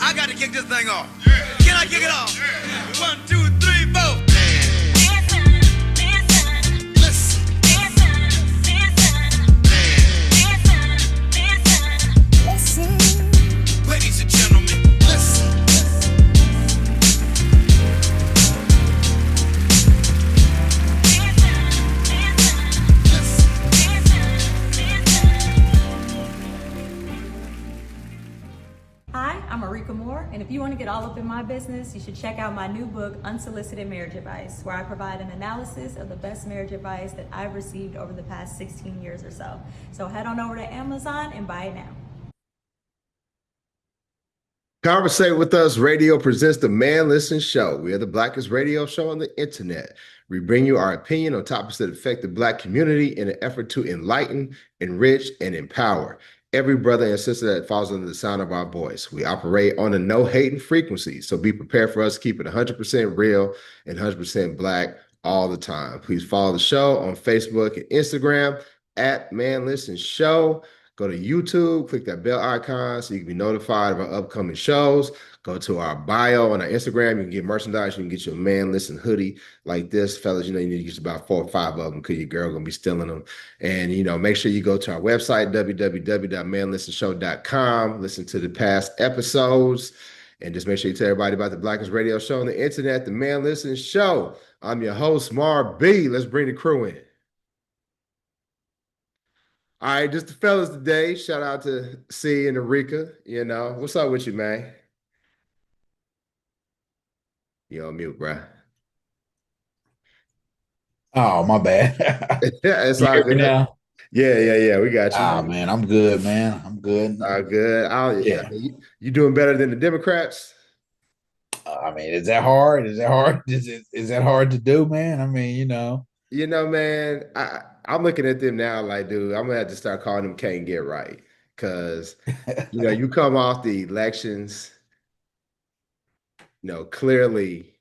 I got to kick this thing off. Can I kick it off? 1, 2, 3, 4. Ladies and gentlemen, listen. Hi, I'm Marika Moore, and if you want to get all up in my business, you should check out my new book, Unsolicited Marriage Advice, where I provide an analysis of the best marriage advice that I've received over the past 16 years or so. So head on over to Amazon and buy it now. Conversate with Us Radio presents the Man Listen Show. We are the blackest radio show on the internet. We bring you our opinion on topics that affect the Black community in an effort to enlighten, enrich, and empower every brother and sister that falls under the sound of our voice. We operate on a no-hating frequency, so be prepared for us to keep it 100% real and 100% Black all the time. Please follow the show on Facebook and Instagram at Man Listen Show. Go to YouTube, click that bell icon so you can be notified of our upcoming shows. Go to our bio on our Instagram. You can get merchandise. You can get your Man Listen hoodie like this. Fellas, you need to get about 4 or 5 of them because your girl going to be stealing them. And, make sure you go to our website, www.manlistenshow.com. Listen to the past episodes. And just make sure you tell everybody about the blackest radio show on the internet, the Man Listen Show. I'm your host, Mar B. Let's bring the crew in. All right, just the fellas today. Shout out to C and Erika. What's up with you, man? You on mute, bro. Oh, my bad. It's You all hear me good. now? Yeah. We got you. Ah, man, I'm good, man. I'm good. Good. Yeah. You doing better than the Democrats? I mean, is that hard? Is that hard? Is that hard to do, man? I mean, Man, I'm looking at them now like, dude, I'm gonna have to start calling them can't get right. Cause you come off the elections, clearly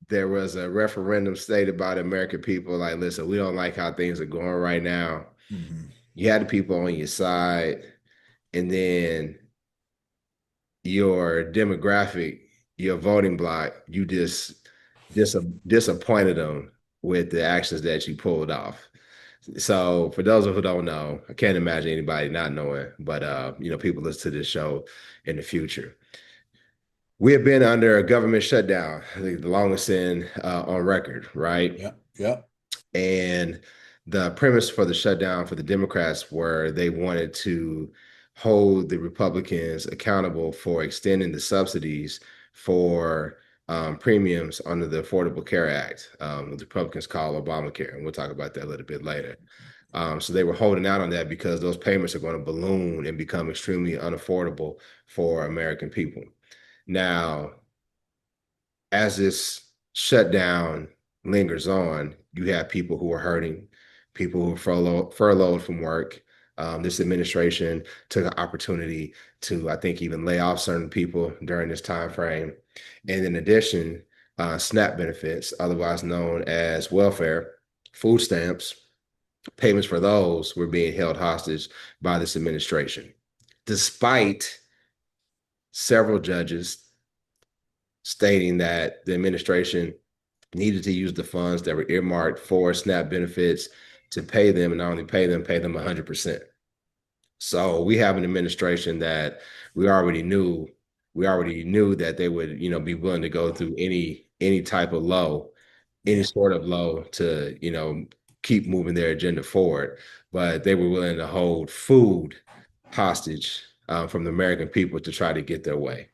there was a referendum stated by the American people, like, listen, we don't like how things are going right now. Mhm. You had the people on your side, and then your demographic, your voting bloc, you just disappointed them with the actions that you pulled off. So for those who don't know, I can't imagine anybody not knowing, but people listen to this show in the future. We have been under a government shutdown, I think the longest on record, right? Yep. And the premise for the shutdown for the Democrats were they wanted to hold the Republicans accountable for extending the subsidies for premiums under the Affordable Care Act, what the Republicans call Obamacare, and we'll talk about that a little bit later. So they were holding out on that because those payments are going to balloon and become extremely unaffordable for American people. Now, as this shutdown lingers on, you have people who are hurting, people who are furloughed from work. This administration took an opportunity to, I think, even lay off certain people during this time frame. And in addition, SNAP benefits, otherwise known as welfare, food stamps, payments for those were being held hostage by this administration, despite several judges stating that the administration needed to use the funds that were earmarked for SNAP benefits to pay them, and not only pay them 100%. So we have an administration that we already knew that they would, be willing to go through any type of low, any sort of low to, keep moving their agenda forward. But they were willing to hold food hostage from the American people to try to get their way.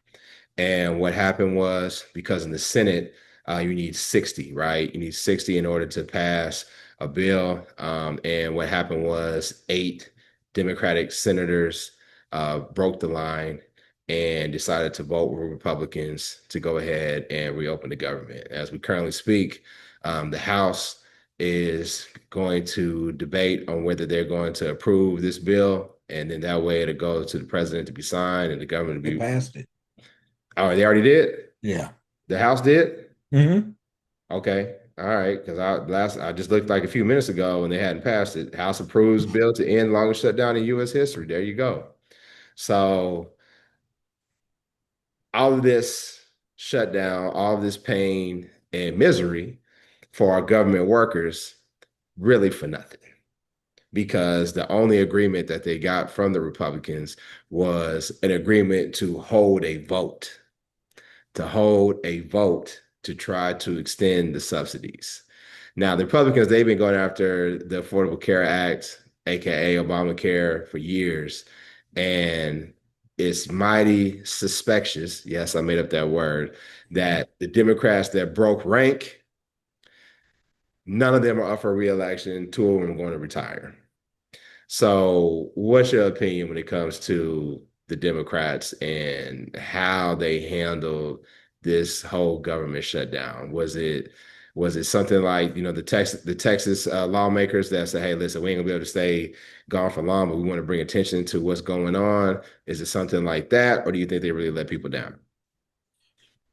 And what happened was, because in the Senate, you need 60, right? You need 60 in order to pass a bill. And what happened was 8 Democratic senators broke the line and decided to vote with Republicans to go ahead and reopen the government. As we currently speak, the House is going to debate on whether they're going to approve this bill. And then that way it'll go to the president to be signed and the government to be passed it. Oh, they already did? Yeah. The House did? Mm-hmm. Okay. All right. Because I just looked like a few minutes ago and they hadn't passed it. House approves bill to end longest shutdown in U.S. history. There you go. So all of this shutdown, all of this pain and misery for our government workers, really for nothing. Because the only agreement that they got from the Republicans was an agreement to hold a vote to try to extend the subsidies. Now, the Republicans, they've been going after the Affordable Care Act, aka Obamacare, for years. And it's mighty suspicious, yes, I made up that word, that the Democrats that broke rank, none of them are up for reelection. Two of them are going to retire. So, what's your opinion when it comes to the Democrats and how they handled this whole government shutdown? Was it something like, the Texas lawmakers that say, "Hey, listen, we ain't gonna be able to stay gone for long, but we want to bring attention to what's going on"? Is it something like that, or do you think they really let people down?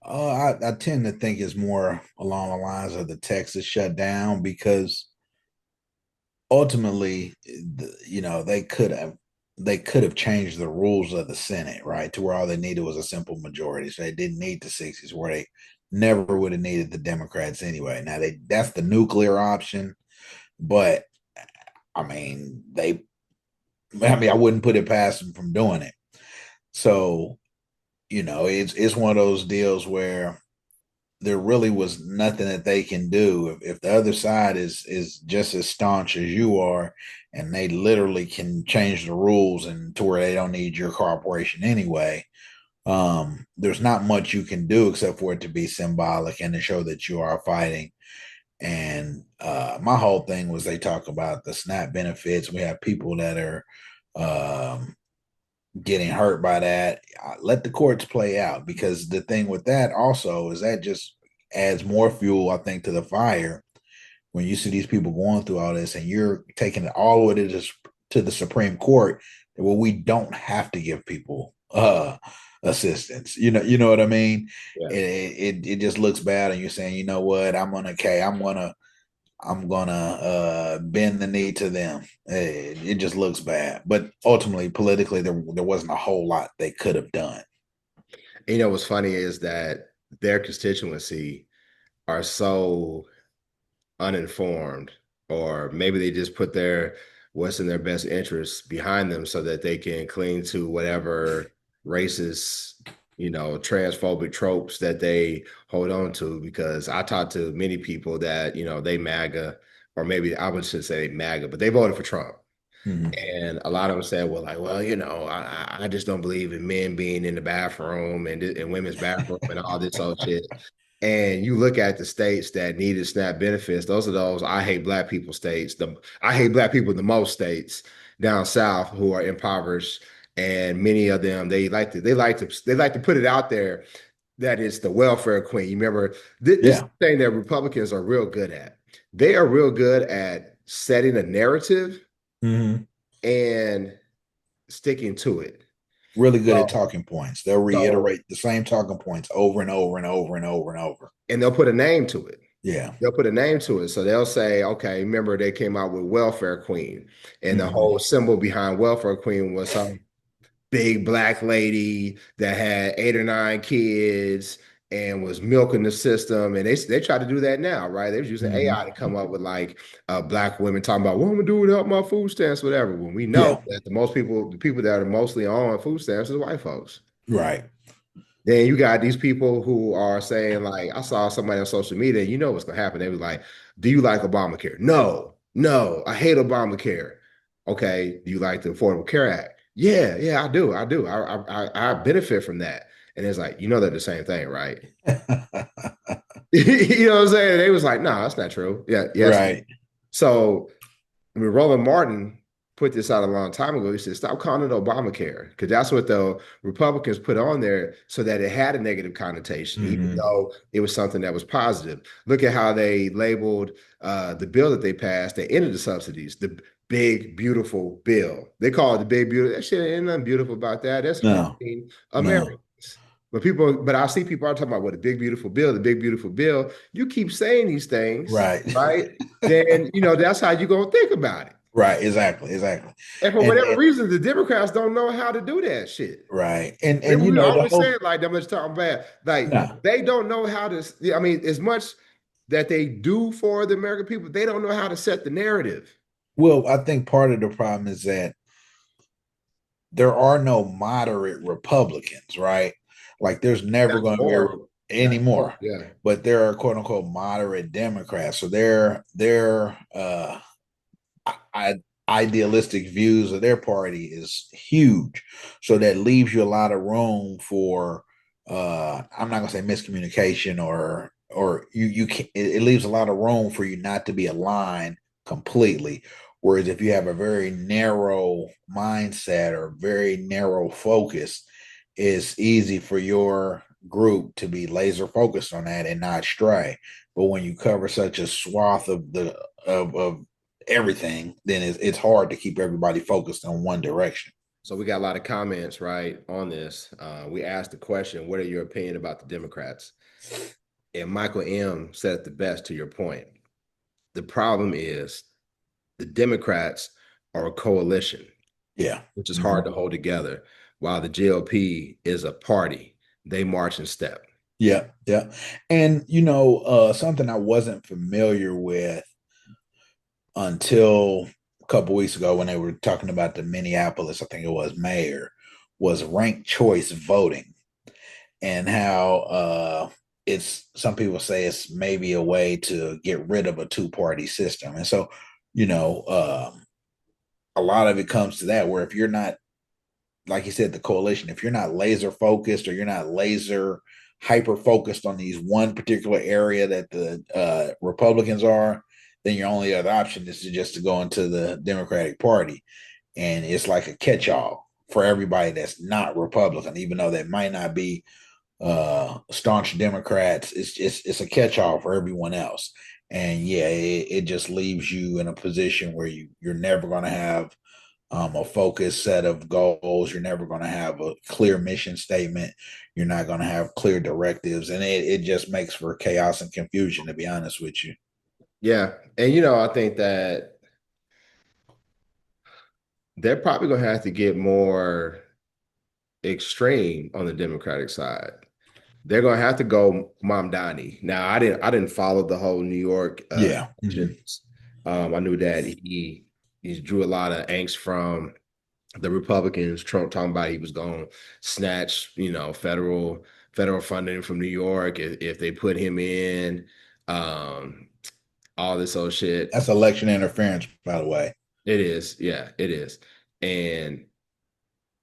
I tend to think it's more along the lines of the Texas shutdown because ultimately, they could have changed the rules of the Senate, right, to where all they needed was a simple majority. So they didn't need the 60s, where they never would have needed the Democrats anyway. Now that's the nuclear option, but I mean, I wouldn't put it past them from doing it. So, it's one of those deals where there really was nothing that they can do if the other side is just as staunch as you are, and they literally can change the rules and to where they don't need your cooperation anyway. There's not much you can do except for it to be symbolic and to show that you are fighting. And my whole thing was, they talk about the SNAP benefits. We have people that are um, getting hurt by that. Let the courts play out, because the thing with that also is that just adds more fuel, I think, to the fire when you see these people going through all this and you're taking it all the way to the Supreme Court. Well, we don't have to give people assistance. You know what I mean? Yeah. It just looks bad, and you're saying, you know what, I'm gonna bend the knee to them. It just looks bad, but ultimately, politically, there wasn't a whole lot they could have done. What's funny is that their constituency are so uninformed, or maybe they just put their what's in their best interests behind them so that they can cling to whatever racist, transphobic tropes that they hold on to. Because I talked to many people that, they MAGA, or maybe I would should say MAGA, but they voted for Trump. Mhm. And a lot of them said, well, like, well, I just don't believe in men being in the bathroom and in women's bathroom and all this old shit. And you look at the states that needed SNAP benefits; those are those I hate black people states. I hate black people in the most states down south who are impoverished, and many of them they like to put it out there that it's the welfare queen. You remember this Yeah. thing that Republicans are real good at. They are real good at setting a narrative Mhm. and sticking to it. Really good at So, talking points. They'll so reiterate the same talking points over and over and over and over and over. and they'll put a name to it. Yeah. They'll put a name to it. So they'll say, okay, remember they came out with Welfare Queen, and the Mhm. whole symbol behind Welfare Queen was some big black lady that had 8 or 9 kids and was milking the system. And they try to do that now, right? They was using Mhm. AI to come up with like black women talking about what I'm gonna do without my food stamps, whatever. When we know Yeah. that the people that are mostly on food stamps is white folks. Right. Then you got these people who are saying, like, I saw somebody on social media, you know what's gonna happen. They was like, do you like Obamacare? No, no, I hate Obamacare. Okay, do you like the Affordable Care Act? Yeah, yeah, I do. I do. I benefit from that. And it's like, they're the same thing, right? You know what I'm saying? They was like, no, that's not true. Yeah, yes. Right. So I mean, Roland Martin put this out a long time ago. He said, stop calling it Obamacare, because that's what the Republicans put on there so that it had a negative connotation, even Mhm. though it was something that was positive. Look at how they labeled the bill that they passed that ended the subsidies, the big, beautiful bill. They call it the big, beautiful. That shit ain't nothing beautiful about that. That's No. harming No. Americans. But I see people are talking about what the big, beautiful bill, the big, beautiful bill. You keep saying these things, Right. right? Then, that's how you're going to think about it. Right, exactly. And for whatever And reason, the Democrats don't know how to do that shit. right. And You we know, the always say whole it like that much talking bad. Like no. they don't know how to. I mean, as much that they do for the American people, they don't know how to set the narrative. Well, I think part of the problem is that there are no moderate Republicans, right? Like there's never Not going to be anymore. Not anymore. anymore, Yeah. but there are quote unquote moderate Democrats. So their I, idealistic views of their party is huge. So that leaves you a lot of room for I'm not gonna say miscommunication or you can it leaves a lot of room for you not to be aligned completely. Whereas if you have a very narrow mindset or very narrow focus, it's easy for your group to be laser focused on that and not stray. But when you cover such a swath of the of everything, then it's hard to keep everybody focused on one direction. So we got a lot of comments right on this. We asked the question, "What are your opinion about the Democrats?" And Michael M said it the best. To your point, the problem is the Democrats are a coalition, Yeah. which is Mm-hmm. hard to hold together, while the GOP is a party. They march in step. Yeah. Yeah. And something I wasn't familiar with until a couple weeks ago when they were talking about the Minneapolis, I think it was mayor, was ranked choice voting and how it's some people say it's maybe a way to get rid of a two-party system. And so, you know, a lot of it comes to that where if you're not, like you said, the coalition, if you're not laser focused or you're not laser hyper focused on these one particular area that the Republicans are, then your only other option is to go into the Democratic Party. And it's like a catch-all for everybody that's not Republican, even though they might not be staunch Democrats. It's a catch-all for everyone else. And yeah, it just leaves you in a position where you're never going to have a focused set of goals. You're never going to have a clear mission statement. You're not going to have clear directives. And it just makes for chaos and confusion, to be honest with you. Yeah. And, I think that they're probably going to have to get more extreme on the Democratic side. They're going to have to go Mamdani. Now, I didn't follow the whole New York Yeah. Mm-hmm. elections. I knew that he drew a lot of angst from the Republicans. Trump talking about he was going to snatch, federal funding from New York if they put him in. All this old shit. That's election interference, by the way. It is, yeah, it is. And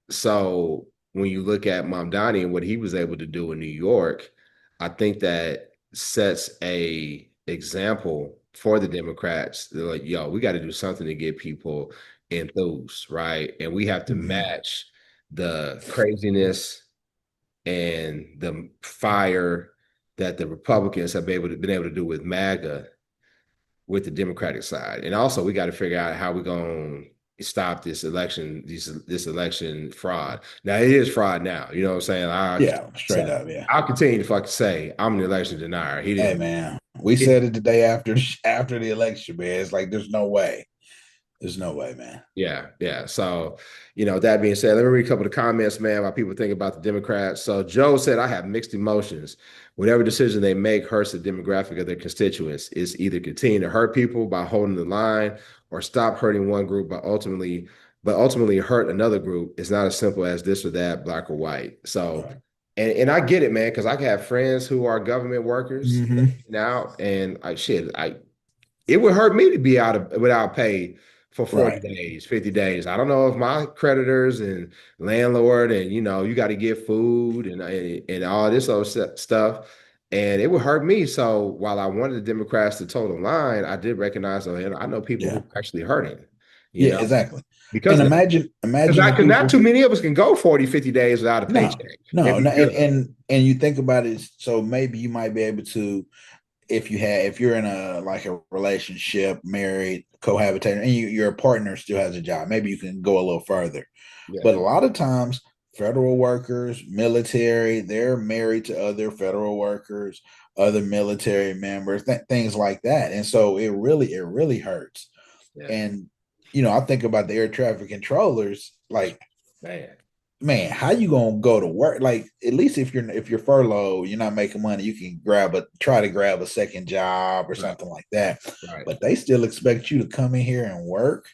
so when you look at Mamdani and what he was able to do in New York, I think that sets a example for the Democrats. They're like, yo, we got to do something to get people enthused, right? And we have to Mm-hmm. match the craziness and the fire that the Republicans have been able to do with MAGA with the Democratic side. And also we got to figure out how we're going to stop this election, this election fraud. Now it is fraud now. You know what I'm saying? Yeah, straight up. Yeah. I'll continue to fucking say I'm an election denier. He Hey, didn't. man, we said it the day after the election, man. It's like there's no way. There's no way, man. Yeah, yeah. So, that being said, let me read a couple of comments, man, about people think about the Democrats. So Joe said, I have mixed emotions. Whatever decision they make hurts the demographic of their constituents. It's either continue to hurt people by holding the line or stop hurting one group but ultimately hurt another group. It's not as simple as this or that, black or white. So Right. and I get it, man, because I have friends who are government workers Mm-hmm. now, and it would hurt me to be without pay for 40 Right. days, 50 days. I don't know if my creditors and landlord and you got to get food and all this other stuff. And it would hurt me. So while I wanted the Democrats to toe the line, I did recognize that I know people Yeah. who are actually hurting, you Yeah. know, Because because imagine the because not people. too many of us can go 40, 50 days without a No, paycheck and no, be no, good. and you think about it. So maybe you might be able to, if you're in a like a relationship, married, cohabitating, and your partner still has a job, maybe you can go a little further. Yeah. But a lot of times, federal workers, military, they're married to other federal workers, other military members, things like that, and so it really hurts. Yeah. And I think about the air traffic controllers, like, Man, man, how you gonna go to work? Like, at least if you're furloughed, you're not making money, you can try to grab a second job or right, something like that. right, But they still expect you to come in here and work,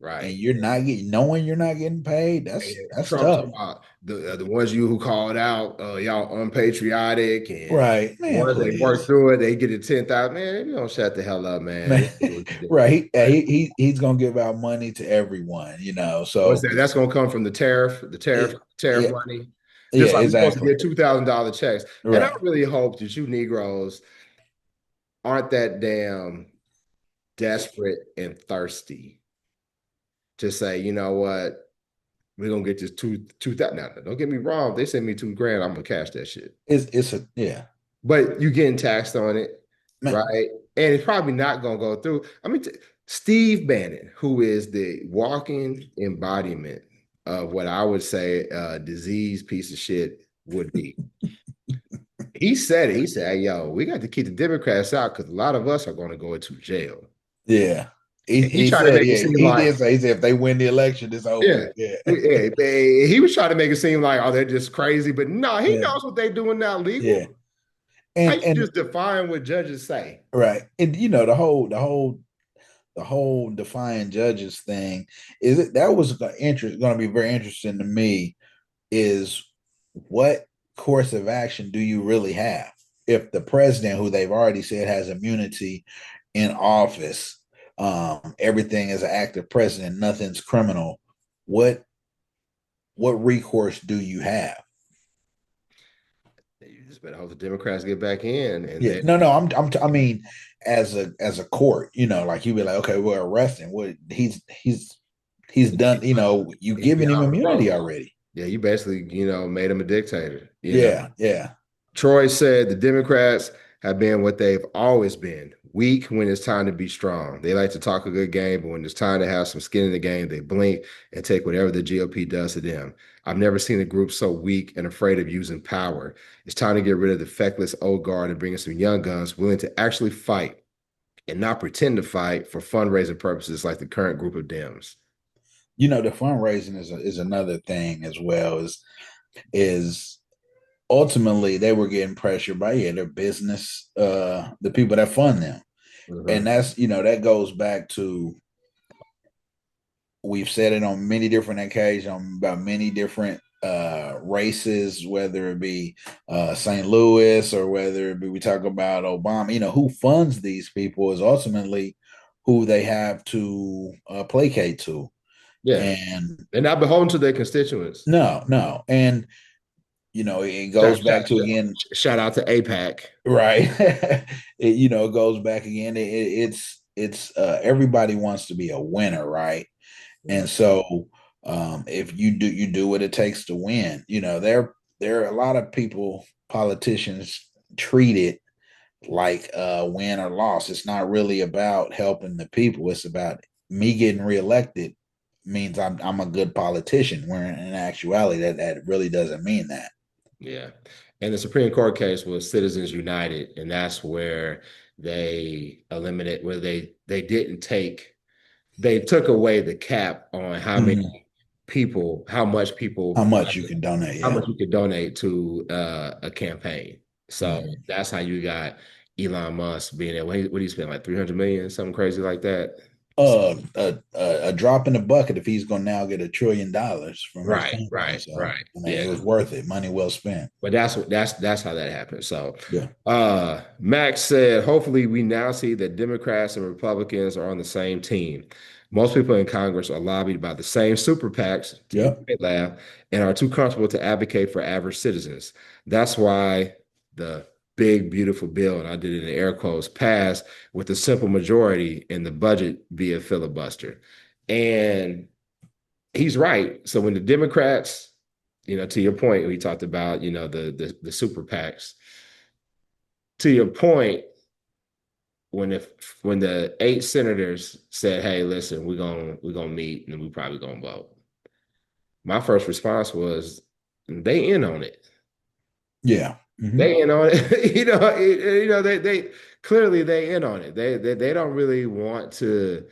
and right. you're not getting knowing you're not getting paid. And That's Trump tough. talking about the ones you who called out, y'all unpatriotic, and Right. Man, once they work please. through it, they get it 10,000. Man, you don't shut the hell up, man. Man, This is what you do. right. Right? He's gonna give out money to everyone, What's so that? That's gonna come from the it, tariff yeah, money. yeah, Just like we're supposed to exactly. get $2,000 checks. And I Right. really hope that you Negroes aren't that damn desperate and thirsty to say, you know what, we're gonna get this two thousand. Now, don't get me wrong. If they send me 2 grand, I'm gonna cash that shit. It's a yeah. But you're getting taxed on it, Man, right? And it's probably not gonna go through. I mean, Steve Bannon, who is the walking embodiment of what I would say a disease piece of shit would be. He said it. He said, "Hey, yo, we got to keep the Democrats out because a lot of us are going to go into jail." yeah. He, And he he tried to said, make it yeah, seem he like, did say, he said if they win the election, it's over yeah, with. Yeah. yeah, he was trying to make it seem like, oh, they're just crazy. But no, he Yeah. knows what they're doing now legal. Yeah. How And you just define what judges say? right. And the whole defying judges thing is it that was going to be very interesting to me is what course of action do you really have if the president, who they've already said has immunity in office, everything is an active president, nothing's criminal. What recourse do you have? You just better hope the Democrats get back in, and Yeah, then no, no, I mean, as a court, like you'd be like, okay, we're arresting. What he's done. You he'd be giving him out on the immunity road. already. Yeah, you basically, made him a dictator. Yeah, yeah, Troy said the Democrats have been what they've always been, weak when it's time to be strong. They like to talk a good game, but when it's time to have some skin in the game, they blink and take whatever the GOP does to them. I've never seen a group so weak and afraid of using power. It's time to get rid of the feckless old guard and bring in some young guns willing to actually fight and not pretend to fight for fundraising purposes like the current group of Dems. the fundraising is another thing as well. Is ultimately they were getting pressured by their business, the people that fund them, and Mhm. that goes back to, we've said it on many different occasions about many different races, whether it be St. Louis or whether it be we talk about Obama. Who funds these people is ultimately who they have to placate to. Yeah. And They're not beholden to their constituents. no, no, and it Shout, goes back to again, shout out to APAC. right? It goes back again. It's everybody wants to be a winner, right? Yeah. And so, if you do what it takes to win. There are a lot of politicians treat it like win or loss. It's not really about helping the people. It's about me getting reelected means I'm a good politician. Where in actuality, that really doesn't mean that. Yeah. And the Supreme Court case was Citizens United, and that's where they didn't take they took away the cap on Mhm. how much How people much you can donate? how Yeah. much you could donate to a campaign. So Mhm. that's how you got Elon Musk being there. What do you spend, like 300 million, something crazy like that? A drop in the bucket if he's going to now get $1 trillion from his Right, company. right, So right. I mean, it Yeah. was worth it. Money well spent. But that's how that happened. So Yeah. Max said, hopefully we now see that Democrats and Republicans are on the same team. Most people in Congress are lobbied by the same super PACs, to your Yep. point, Laugh, and are too comfortable to advocate for average citizens. That's why the big, beautiful bill, and I did it in air quotes, passed with a simple majority in the budget via filibuster. And he's right. So when the Democrats, to your point, we talked about, the super PACs. To your point, when the 8 senators said, "Hey, listen, we're gonna meet and we probably gonna vote," my first response was, "They in on it. Yeah. Hmm. They in on it." They clearly they in on it. They don't really want to.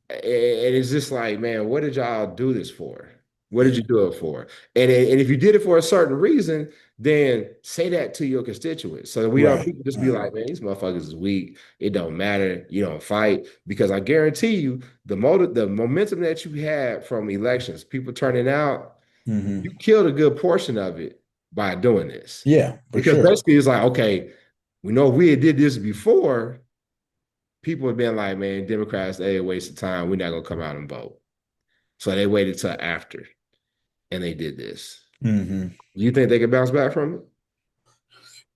And it's just like, man, what did y'all do this for? What did you do it for? And if you did it for a certain reason, then say that to your constituents. So that we don't Right. people just be Right. like, man, these motherfuckers is weak. It don't matter. You don't fight. Because I guarantee you, the momentum that you had from elections, people turning out, Hmm. you killed a good portion of it by doing this. Yeah, for Because sure. basically it's like, okay, we know if we had did this before, people have been like, man, Democrats, they a waste of time. We're not gonna come out and vote. So they waited till after and they did this. Hmm. Do you think they could bounce back from it?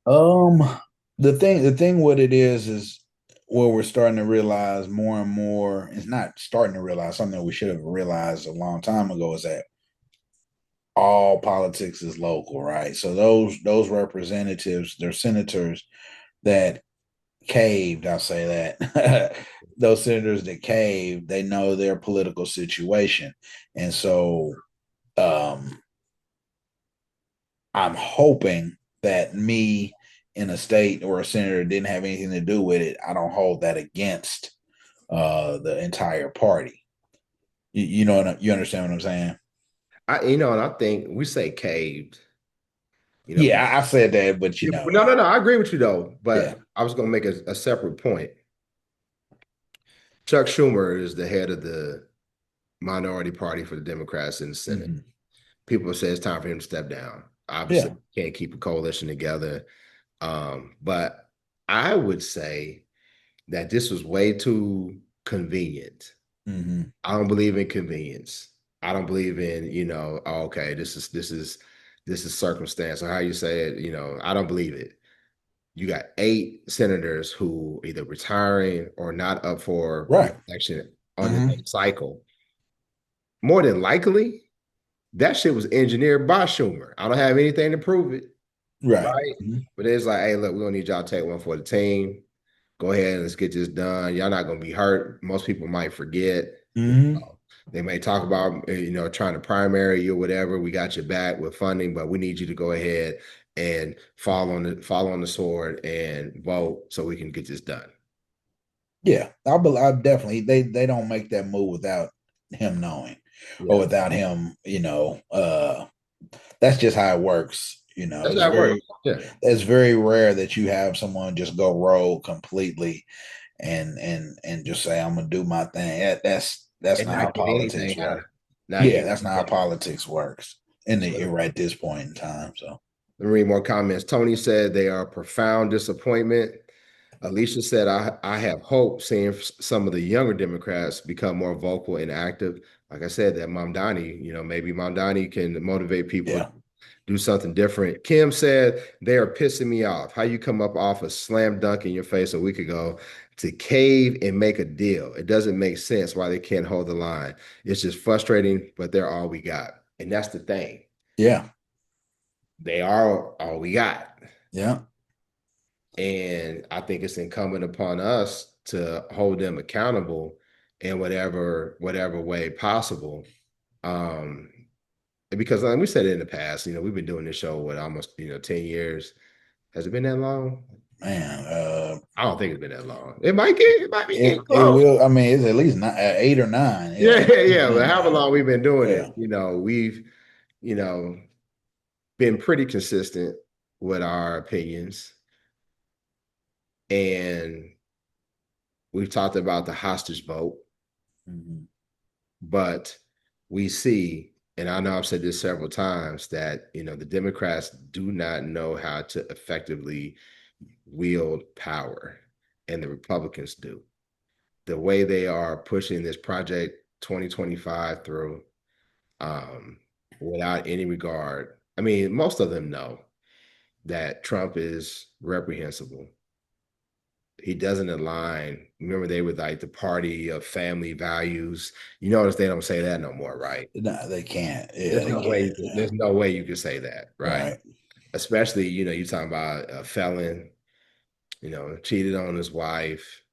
Um, the thing, what it is what we're starting to realize more and more. It's not starting to realize something we should have realized a long time ago is that all politics is local, right? So those representatives, they're senators that caved. I'll say that those senators that caved, they know their political situation, and so um, I'm hoping that me in a state or a senator didn't have anything to do with it. I don't hold that against the entire party. You know, you understand what I'm saying? And I think we say caved. Yeah, People, I said that, but no. I agree with you though. yeah, But I was gonna make a separate point. Chuck Schumer is the head of the minority party for the Democrats in the Senate. hmm, People say it's time for him to step down. yeah, Obviously, can't keep a coalition together. But I would say that this was way too convenient. hmm, I don't believe in convenience. I don't believe in, oh, okay, this is circumstance or how you say it, I don't believe it. You got 8 senators who either retiring or not up for right, re-election on the hmm, next cycle. More than likely, that shit was engineered by Schumer. I don't have anything to prove it, right, right? But it's like, hey, look, we're gonna need y'all to take one for the team. Go ahead and let's get this done. Y'all not gonna be hurt. Most people might forget. hmm, They may talk about trying to primary you or whatever. We got your back with funding, but we need you to go ahead and fall on the sword and vote so we can get this done. yeah. I definitely they don't make that move without him knowing or Yeah, without him. That's just how it works. that's how it works. Yeah, It's very rare that you have someone just go rogue completely and just say I'm gonna do my thing. That's and not how not get politics anything out of work. it. Not Yeah, get that's not how anything. politics works in the So era at this point in time. So let me read more comments. Tony said they are a profound disappointment. Alicia said, I have hope seeing some of the younger Democrats become more vocal and active. Like I said, that Mamdani, maybe Mamdani can motivate people to yeah, do something different. Kim said, they are pissing me off. How you come up off a slam dunk in your face a week ago to cave and make a deal? It doesn't make sense why they can't hold the line. It's just frustrating, but they're all we got. And that's the thing. yeah, They are all we got. yeah, And I think it's incumbent upon us to hold them accountable in whatever way possible. Um, because we said it in the past, we've been doing this show with almost 10 years. Has it been that long? man. I don't think it's been that long. It might be getting It close. will. I mean, it's at least 8 or 9. Yeah, Yeah, yeah. But however yeah, long we've been doing yeah. it, we've, you know, been pretty consistent with our opinions. And we've talked about the hostage vote. Mm-hmm. But we see, and I know I've said this several times, that the Democrats do not know how to effectively wield power, and the Republicans do. The way they are pushing this project 2025 through, um, without any regard. I mean, most of them know that Trump is reprehensible. He doesn't align. Remember, they were like the party of family values. You notice they don't say that no more, right? No, they can't. Yeah, There's they no way can't. you can, there's no way you can say that, right? Right. Especially, you're talking about a felon, cheated on his wife.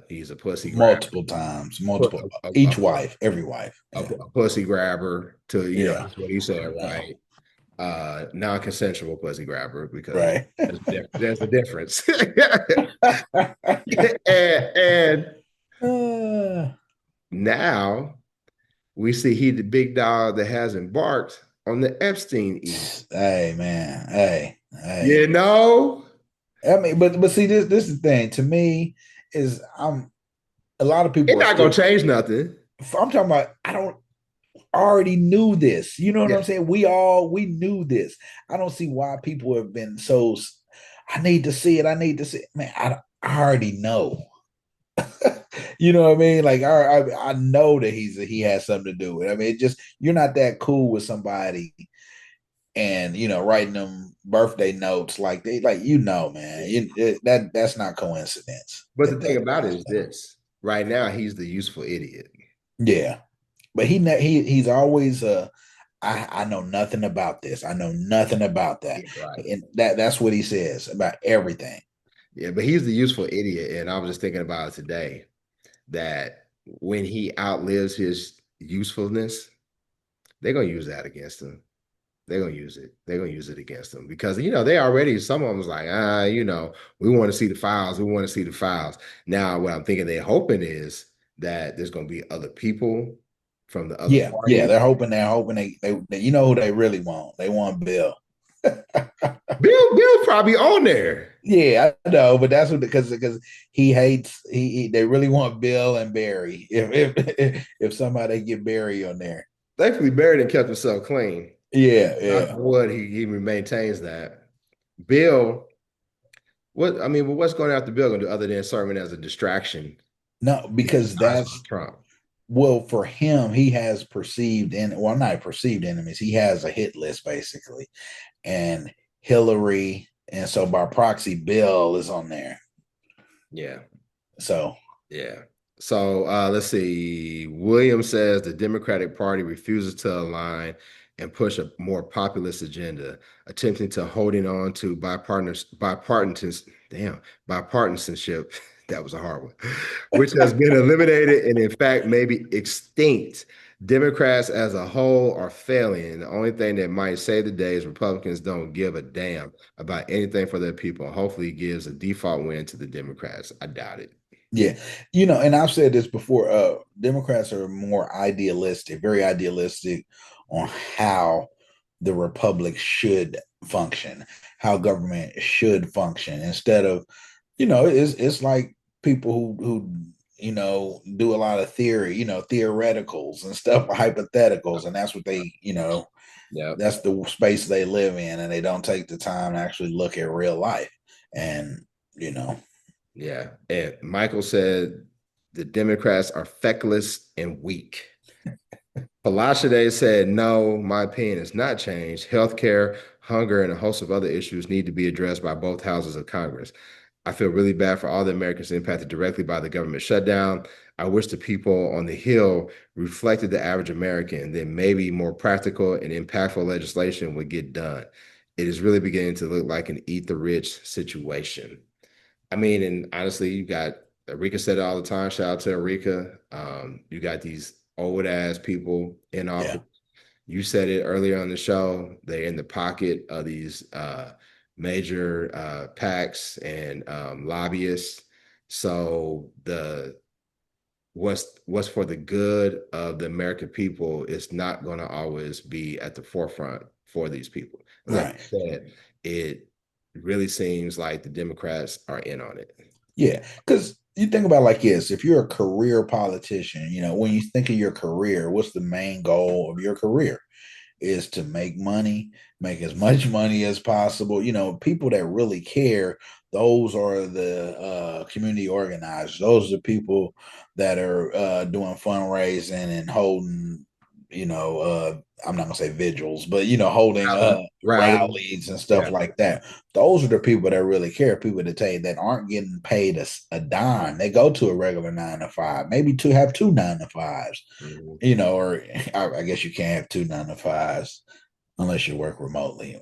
He's a pussy grabber, Multiple times, pu- multiple. a, a, Each a, wife, every wife. Yeah, a pussy grabber to, yeah, that's what he said, yeah. right? Non-consensual pussy grabber because Right. there's a difference. and, and Uh, Now we see he the big dog that has embarked on the Epstein E. Hey man, hey. You know, I mean, but see, this is the thing. To me, is a lot of people it's are not gonna still. change nothing. I'm talking about. I don't already knew this. You know what Yeah, I'm saying? We knew this. I don't see why people have been so. I need to see it. I need to see it. Man, I already know. You know what I mean? Like I know that he has something to do with it. I mean, it just you're not that cool with somebody and writing them birthday notes like man, that's not coincidence. but the thing about it is this: right now, he's the useful idiot. Yeah, but he's always I know nothing about this. I know nothing about that, Yeah, right. and that's what he says about everything. Yeah, but he's the useful idiot, and I was just thinking about it today that when he outlives his usefulness, they're gonna use that against him. They're gonna use it. They're gonna use it against them because they already some of them was like, we want to see the files. We want to see the files. Now, what I'm thinking they're hoping is that there's gonna be other people from the other Yeah, parties. they're hoping they you know who they really want. They want Bill. Bill's probably on there. Yeah, I know, but that's what because he hates they really want Bill and Barry. If somebody get Barry on there. Thankfully, Barry done kept himself clean. Yeah, Knock yeah. on wood, he maintains that. Bill, what's going after Bill gonna do other than serving as a distraction No, in his because eyes on that's Trump? well for him, he has perceived and well, not perceived enemies. He has a hit list basically. And Hillary, and so by proxy, Bill is on there. Yeah. So Yeah. So let's see. Williams says the Democratic Party refuses to align and push a more populist agenda, attempting to holding on to bipartisanship. That was a hard one, which has been eliminated and in fact maybe extinct. Democrats as a whole are failing. And the only thing that might save the day is Republicans don't give a damn about anything for their people. Hopefully, it gives a default win to the Democrats. I doubt it. yeah, and I've said this before. Democrats are more idealistic, very idealistic on how the republic should function, how government should function, instead of, it's like people who do a lot of theory, theoreticals and stuff, hypotheticals, and that's what they, Yep. that's the space they live in, and they don't take the time to actually look at real life, and you know, Yeah. And Michael said the Democrats are feckless and weak. Palashade said, no, my opinion has not changed. Healthcare, hunger, and a host of other issues need to be addressed by both houses of Congress. I feel really bad for all the Americans impacted directly by the government shutdown. I wish the people on the Hill reflected the average American, then maybe more practical and impactful legislation would get done. It is really beginning to look like an eat the rich situation. I mean, and honestly, you got Rika said it all the time. Shout out to Rika. You got these old ass people in yeah, office. You said it earlier on the show. They're in the pocket of these major PACs and lobbyists. So what's for the good of the American people is not going to always be at the forefront for these people. And like right. you said, it really seems like the Democrats are in on it. Yeah, because you think about it like this: if you're a career politician, when you think of your career, what's the main goal of your career? Is to make money, make as much money as possible. People that really care, those are the community organizers. Those are the people that are doing fundraising and holding, I'm not gonna say vigils, but holding Rally. rallies and stuff Yeah. like that. Those are the people that really care. People that tell you that aren't getting paid a dime. They go to a regular 9 to 5, maybe to have two 9 to 5s, Mhm. or I guess you can't have two 9 to 5s unless you work remotely.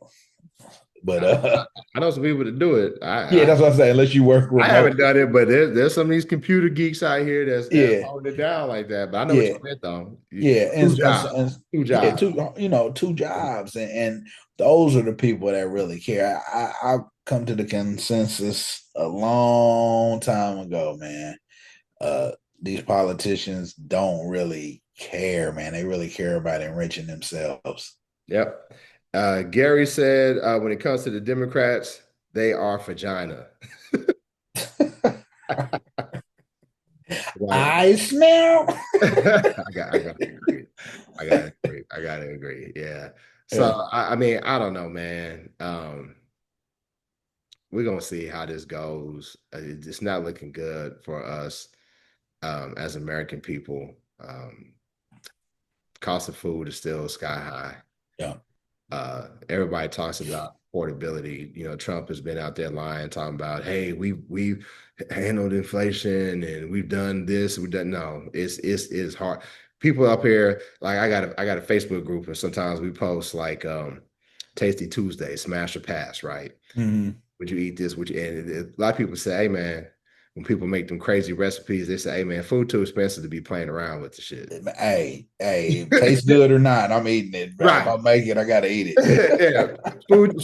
But I know some people that do it. yeah, that's what I'm saying. Unless you work I haven't remotely. done it, but there's some of these computer geeks out here that's Yeah, holding it down like that. But I know what yeah, you meant though. yeah, Two jobs, two yeah, jobs. two jobs, and those are the people that really care. I've come to the consensus a long time ago, man. these politicians don't really care, man. They really care about enriching themselves. Yep. Gary said when it comes to the Democrats, they are vagina. Right. I smell. I gotta agree. I gotta agree. Yeah. So Yeah, I mean, I don't know, man. We're gonna see how this goes. It's not looking good for us as American people. Cost of food is still sky high. yeah, Everybody talks about affordability. You know, Trump has been out there lying, talking about, hey, we've handled inflation and we've done this, we've done no, it's hard. People up here, like I got a Facebook group and sometimes we post like Tasty Tuesday, smash or pass, right? hmm Would you eat this? Would you? And a lot of people say, hey man, when people make them crazy recipes, they say, hey man, food too expensive to be playing around with the shit. Hey, tastes good or not, I'm eating it, bro. If Right. I make it, I gotta eat it. Yeah,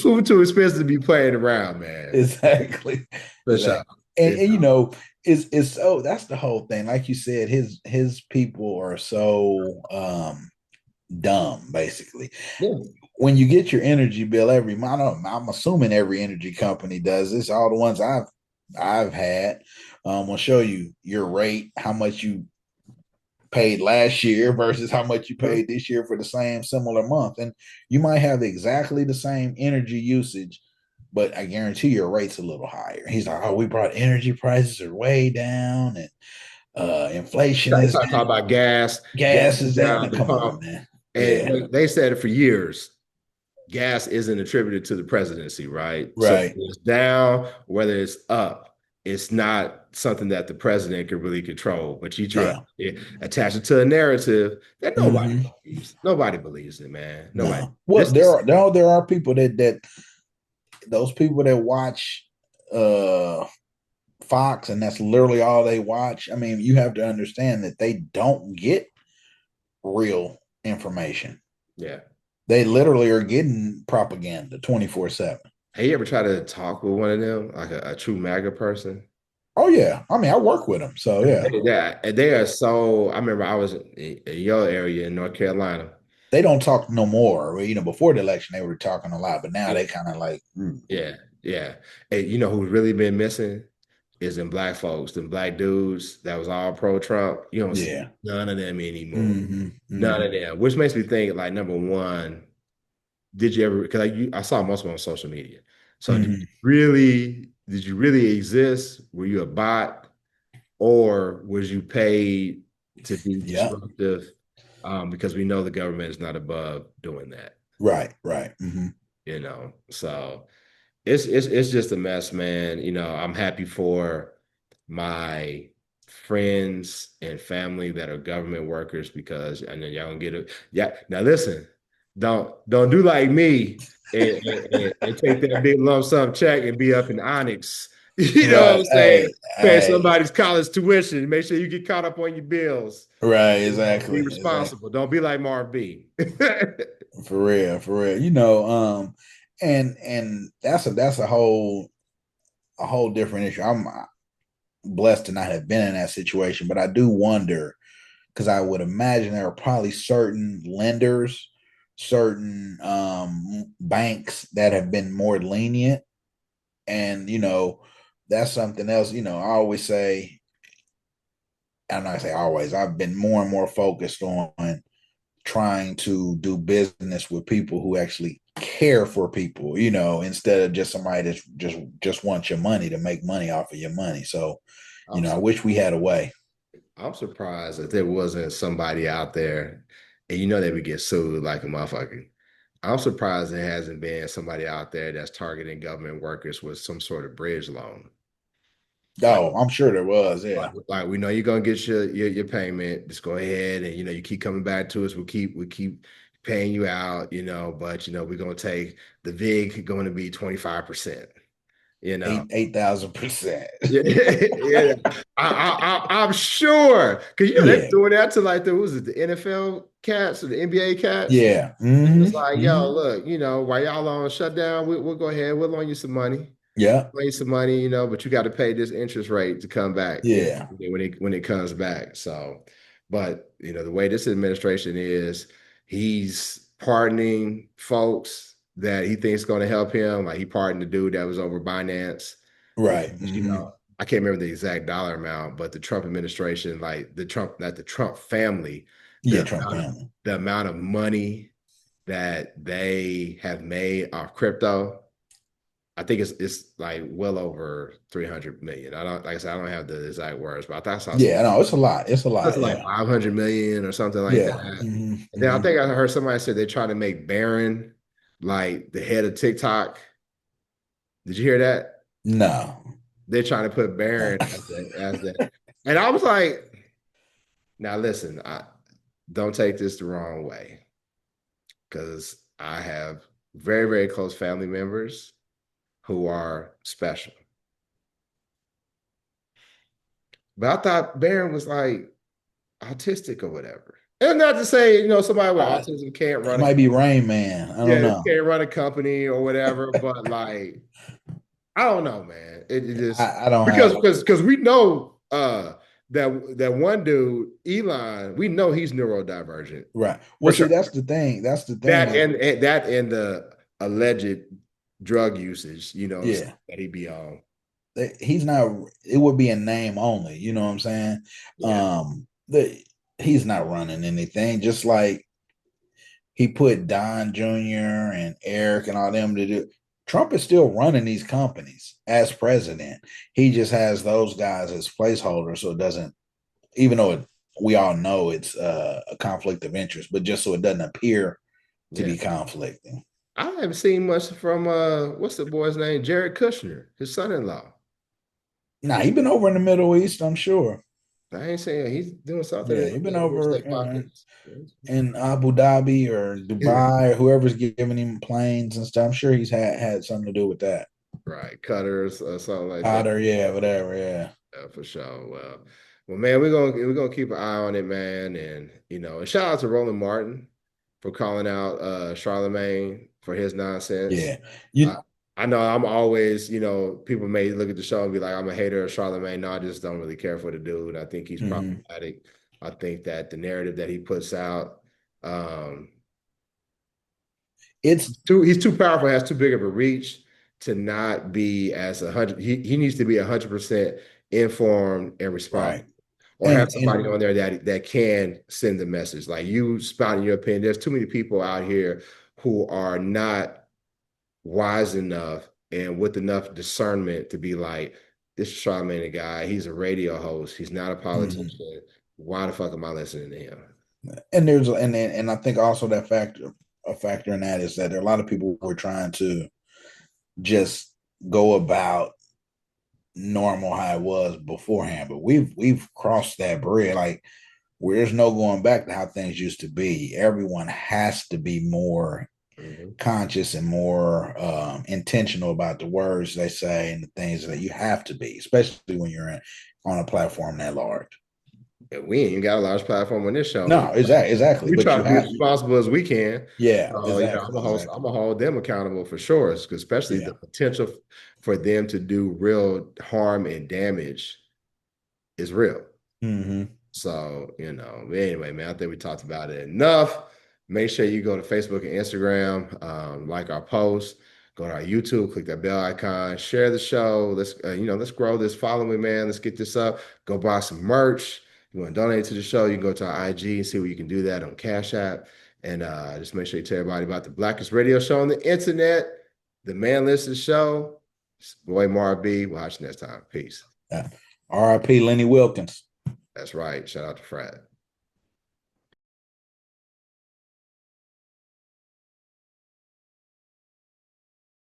food too expensive to be playing around, man. Exactly. For sure. Exactly. And, You and you know, it's so that's the whole thing. Like you said, his people are so dumb, basically. know? When you get your energy bill every month, I'm assuming every energy company does this. All the ones I've had will show you your rate, how much you paid last year versus how much you Yeah. paid this year for the same similar month. And you might have exactly the same energy usage, but I guarantee your rate's a little higher. He's like, oh, we brought energy prices are way down and inflation You is talk down, about gas, gas gas is is down down. at the Come on, pump. man. And Yeah, they said it for years. Gas isn't attributed to the presidency, right? So right. whether it's down, whether it's up, it's not something that the president can really control. But you try Yeah. to attach it to a narrative that nobody hmm believes. Nobody believes it, man. Nobody. No. Well, This is there are people that those people that watch uh Fox and that's literally all they watch. I mean, you have to understand that they don't get real information. yeah. They literally are getting propaganda 24/7. Have you ever tried to talk with one of them, like a true MAGA person? Oh yeah. I mean, I work with them. So yeah. They are so. I remember I was in your area in North Carolina. They don't talk no more. You know, before the election they were talking a lot, but now Yeah, they kind of like yeah, yeah. And you know who's really been missing is them black folks, them black dudes that was all pro Trump. You don't see yeah. none of them anymore. hmm None hmm of them, which makes me think like number one, did you ever? Because I saw most of them on social media. So hmm did you really exist? Were you a bot? Or was you paid to be Yeah. disruptive? Because we know the government is not above doing that, Right. Right. you know. So it's just a mess, man. You know, I'm happy for my friends and family that are government workers because I know y'all gonna get it. Yeah. Now listen, don't do like me and take that big lump sum check and be up in Onyx. You know what Right. I'm saying? Pay Hey. somebody's college tuition. Make sure you get caught up on your bills. Right. You know, be Exactly. Exactly. responsible. Don't be like Marv B. For real. For real. You know. And that's a whole different issue. I'm blessed to not have been in that situation, but I do wonder because I would imagine there are probably certain lenders, certain banks that have been more lenient, and you know that's something else. You know, I always say, I'm not say always. I've been more and more focused on trying to do business with people who actually care for people, you know, instead of just somebody that's just wants your money to make money off of your money. So, you I'm know, I wish we had a way. I'm surprised that there wasn't somebody out there, and you know they would get sued like a motherfucker. I'm surprised there hasn't been somebody out there that's targeting government workers with some sort of bridge loan. Like, Oh, I'm sure there was. Yeah. like we know you're gonna get your payment. Just go ahead and you know you keep coming back to us. We keep paying you out, you know, but you know, we're gonna take the VIG going to be 25%, you know. 8,000%. Yeah, yeah. I'm sure because you know they're Yeah. doing that to like the was it the NFL cats or the NBA cats. Yeah. It's like, yo, look, you know, while y'all on shutdown, we'll go ahead, we'll loan you some money. Yeah. Pay some money, but you got to pay this interest rate to come back Yeah. when it comes back. So, but the way this administration is, he's pardoning folks that he thinks going to help him. Like he pardoned the dude that was over Binance. Right. I can't remember the exact dollar amount, but the Trump administration, like not the Trump family, Yeah. the Trump family. the amount of money that they have made off crypto, I think it's like well over 300 million. I don't, like I said, I don't have the exact words, but I thought I saw Yeah. No, it's a lot. It's a that's lot. like Yeah. 500 million or something like Yeah. that. And then I think I heard somebody said they're trying to make Barron like the head of TikTok. Did you hear that? No. They're trying to put Barron as that. And I was like, now listen, I don't take this the wrong way, because I have very, very close family members who are special. But I thought Barron was like autistic or whatever. And not to say, somebody with autism can't It run a might be Rain Man. I don't yeah, know. can't run a company or whatever, but like, I don't know, man. It just I don't because have because we know that one dude, Elon, we know he's neurodivergent right. for Well, see, sure. that's the thing. That's the thing. That and the alleged drug usage, Yeah. that he be on. He's not, it would be a name only, you know what I'm saying? Yeah. He's not running anything, just like he put Don Jr. and Eric and all them to do. Trump is still running these companies as president. He just has those guys as placeholders, so it doesn't, even though we all know it's a conflict of interest, but just so it doesn't appear to Yeah. be conflicting. I haven't seen much from what's the boy's name? Jared Kushner, his son-in-law. Nah, he's been over in the Middle East, I'm sure. I ain't saying he's doing something Yeah, in he's been the real over estate pockets. in Abu Dhabi or Dubai or whoever's giving him planes and stuff. I'm sure he's had something to do with that. Right, cutters or something like that. Otter, yeah, whatever, yeah. Yeah, for sure. Well, man, we're gonna keep an eye on it, man, and and shout out to Roland Martin for calling out Charlemagne for his nonsense. Yeah. You I, I know I'm always, people may look at the show and be like, I'm a hater of Charlemagne. No, I just don't really care for the dude. I think he's problematic. I think that the narrative that he puts out, um, it's he's too powerful, has too big of a reach to not be as 100. He needs to be 100% informed and right. responsible, or have somebody And on there that can send the message. Like you spouting your opinion. There's too many people out here who are not wise enough and with enough discernment to be like, this is Charlamagne the guy. He's a radio host. He's not a politician. Why the fuck am I listening to him? and there's and I think also that a factor in that is that there are a lot of people who are trying to just go about normal how it was beforehand, but we've crossed that bridge. Like where there's no going back to how things used to be. Everyone has to be more conscious and more intentional about the words they say and the things that you have to be, especially when you're on a platform that large. We ain't even got a large platform on this show. No, exactly. We But try you to be have, as responsible as we can. yeah, So, exactly, exactly. I'm gonna hold them accountable for sure, especially Yeah. the potential for them to do real harm and damage is real. So, anyway, man, I think we talked about it enough. Make sure you go to Facebook and Instagram, like our posts, go to our YouTube, click that bell icon, share the show. Let's grow this following, man. Let's get this up. Go buy some merch. You want to donate to the show, you can go to our IG and see where you can do that on Cash App. And just make sure you tell everybody about the Blackest Radio Show on the internet, the Man Listen Show. It's boy Marv B. We'll watch you next time. Peace. R.I.P. Lenny Wilkins. That's right. Shout out to Frat.